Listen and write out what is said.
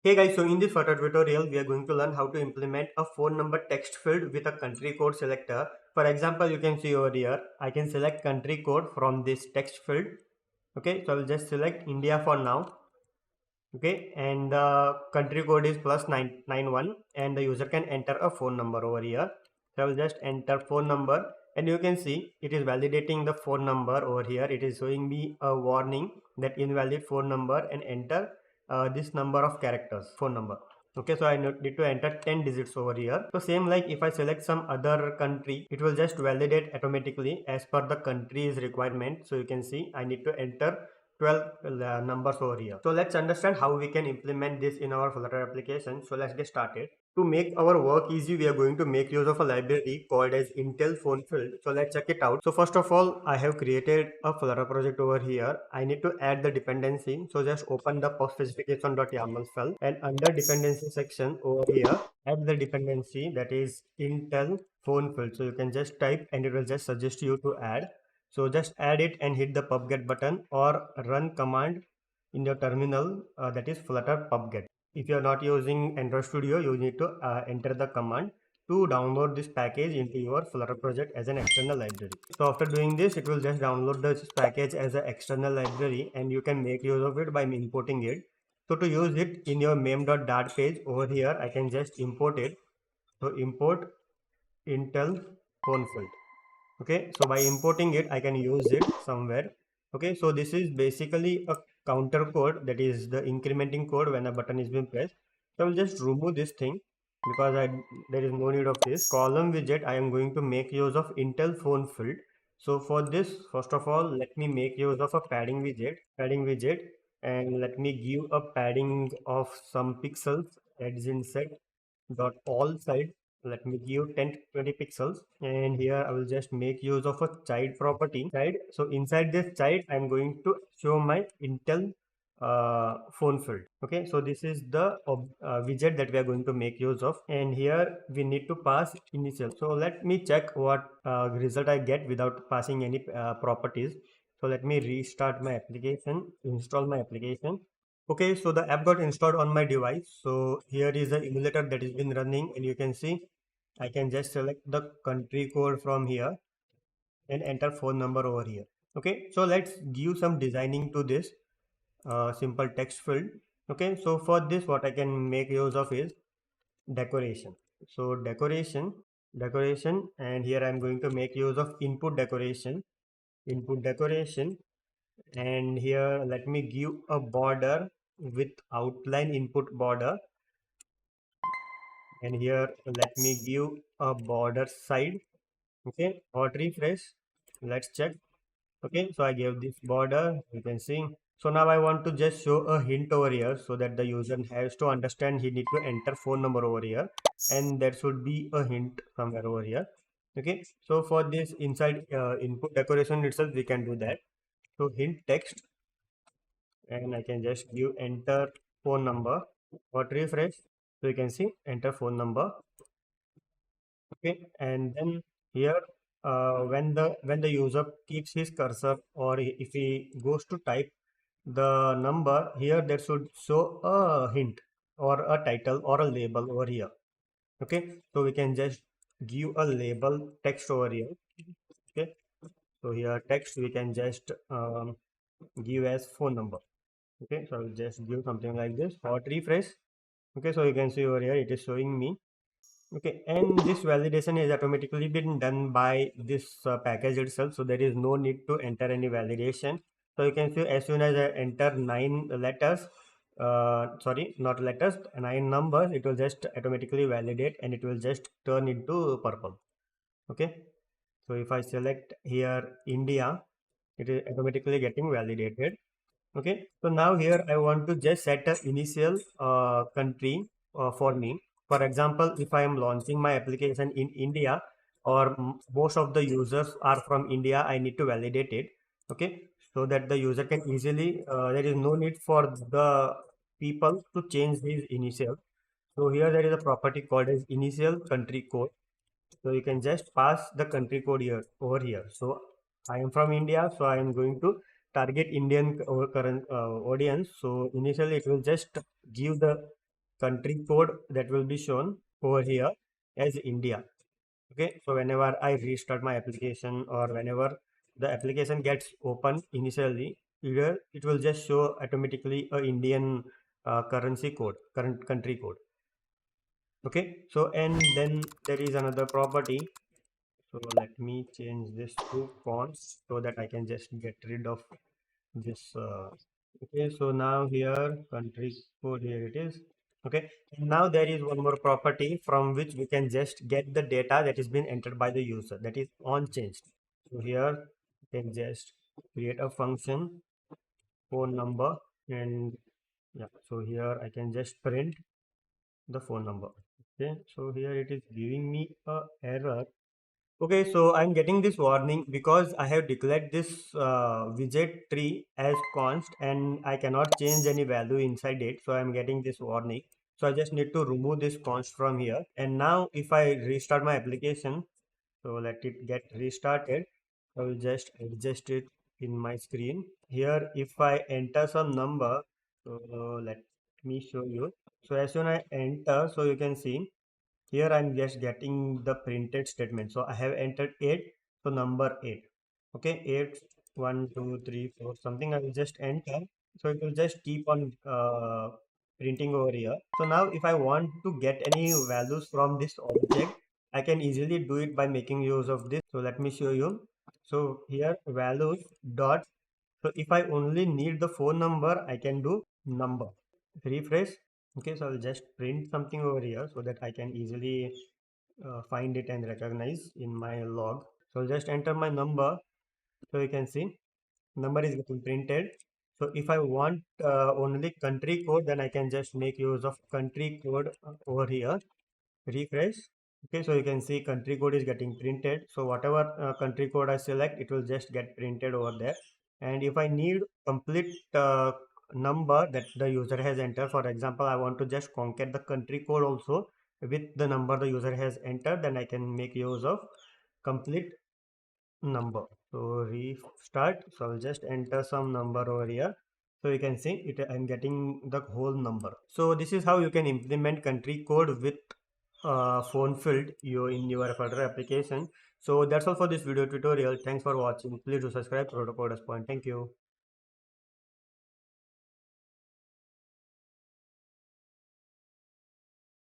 Hey guys, so in this Flutter tutorial, we are going to learn how to implement a phone number text field with a country code selector. For example, you can see over here, I can select country code from this text field. Okay, so I will just select India for now. Okay, and the country code is +991 and the user can enter a phone number over here. So I will just enter phone number and you can see it is validating the phone number over here. It is showing me a warning that invalid phone number and enter this number of characters phone number. Okay, so I need to enter 10 digits over here. So same like if I select some other country, it will just validate automatically as per the country's requirement. So you can see I need to enter 12 numbers over here. So let's understand how we can implement this in our Flutter application. So let's get started. To make our work easy, we are going to make use of a library called as Intl phone field. So let's check it out. So first of all, I have created a Flutter project over here. I need to add the dependency. So just open the pub specification.yaml file and under dependency section over here, add the dependency that is Intl phone field. So you can just type and it will just suggest you to add. So just add it and hit the pubget button or run command in your terminal that is flutter pubget. If you are not using Android Studio, you need to enter the command to download this package into your Flutter project as an external library. So after doing this, it will just download this package as an external library and you can make use of it by importing it. So to use it in your meme.dart page over here, I can just import it. So import Intl phone field. Okay, so by importing it, I can use it somewhere. Okay, so this is basically a counter code, that is the incrementing code when a button is being pressed. So I will just remove this thing because there is no need of this column widget. I am going to make use of Intl phone field. So for this, first of all, let me make use of a padding widget, and let me give a padding of some pixels that is in set dot all side. Let me give 10 to 20 pixels, and here I will just make use of a child property child. So inside this child I'm going to show my Intl phone field. Okay, so this is the widget that we are going to make use of, and here we need to pass initial. So let me check what result I get without passing any properties. So let me restart my application, install my application. Okay, so the app got installed on my device. So here is the emulator that has been running, and you can see I can just select the country code from here and enter phone number over here. Okay, so let's give some designing to this simple text field. Okay, so for this, what I can make use of is decoration. So decoration, and here I'm going to make use of input decoration, and here let me give a border with outline input border, and here let me give a border side. Okay, hot refresh, let's check. Okay, so I gave this border, you can see. So now I want to just show a hint over here so that the user has to understand he need to enter phone number over here, and there should be a hint somewhere over here. Okay, so for this inside input decoration itself we can do that. So hint text, and I can just give enter phone number, hot refresh, so you can see enter phone number. Okay, and then here when the user keeps his cursor, or if he goes to type the number here, that should show a hint or a title or a label over here. Okay, so we can just give a label text over here. Okay, so here text we can just give as phone number. Okay, so I'll just give something like this, hot refresh. Okay, so you can see over here it is showing me. Okay, and this validation is automatically been done by this package itself, so there is no need to enter any validation. So you can see as soon as I enter 9 letters, sorry, not letters, 9 numbers, it will just automatically validate and it will just turn into purple. Okay, so if I select here India, it is automatically getting validated. Okay, so now here I want to just set a initial country for me. For example, if I am launching my application in India, or most of the users are from India, I need to validate it. Okay, so that the user can easily, there is no need for the people to change these initial. So here there is a property called as initial country code. So you can just pass the country code here over here. So I am from India, so I am going to target Indian current audience. So initially it will just give the country code that will be shown over here as India. Okay, so whenever I restart my application or whenever the application gets open initially, here it will just show automatically a Indian currency code, current country code. Okay, so and then there is another property. So let me change this to fonts so that I can just get rid of this. Okay, so now here country code, here it is. Okay, and now there is one more property from which we can just get the data that is being entered by the user, that is on changed. So here you can just create a function phone number, and yeah, so here I can just print the phone number. Okay, so here it is giving me a error. Okay, so I'm getting this warning because I have declared this widget tree as const and I cannot change any value inside it. So I'm getting this warning. So I just need to remove this const from here. And now if I restart my application, so let it get restarted. I will just adjust it in my screen. Here, if I enter some number, so let me show you. So as soon as I enter, so you can see here I'm just getting the printed statement. So I have entered 8, so number 8. Okay, 8, 1, 2, 3, 4, something I will just enter. So it will just keep on printing over here. So now if I want to get any values from this object, I can easily do it by making use of this. So let me show you. So here values dot. So if I only need the phone number, I can do number. Refresh. Okay, so I'll just print something over here so that I can easily find it and recognize in my log. So I'll just enter my number. So you can see number is getting printed. So if I want only country code, then I can just make use of country code over here. Refresh. Okay, so you can see country code is getting printed. So whatever country code I select, it will just get printed over there. And if I need complete number that the user has entered, for example, I want to just concat the country code also with the number the user has entered, then I can make use of complete number. So restart. So I'll just enter some number over here. So you can see it, I'm getting the whole number. So this is how you can implement country code with phone field you in your Flutter application. So that's all for this video tutorial. Thanks for watching. Please do subscribe to Code Point. Thank you.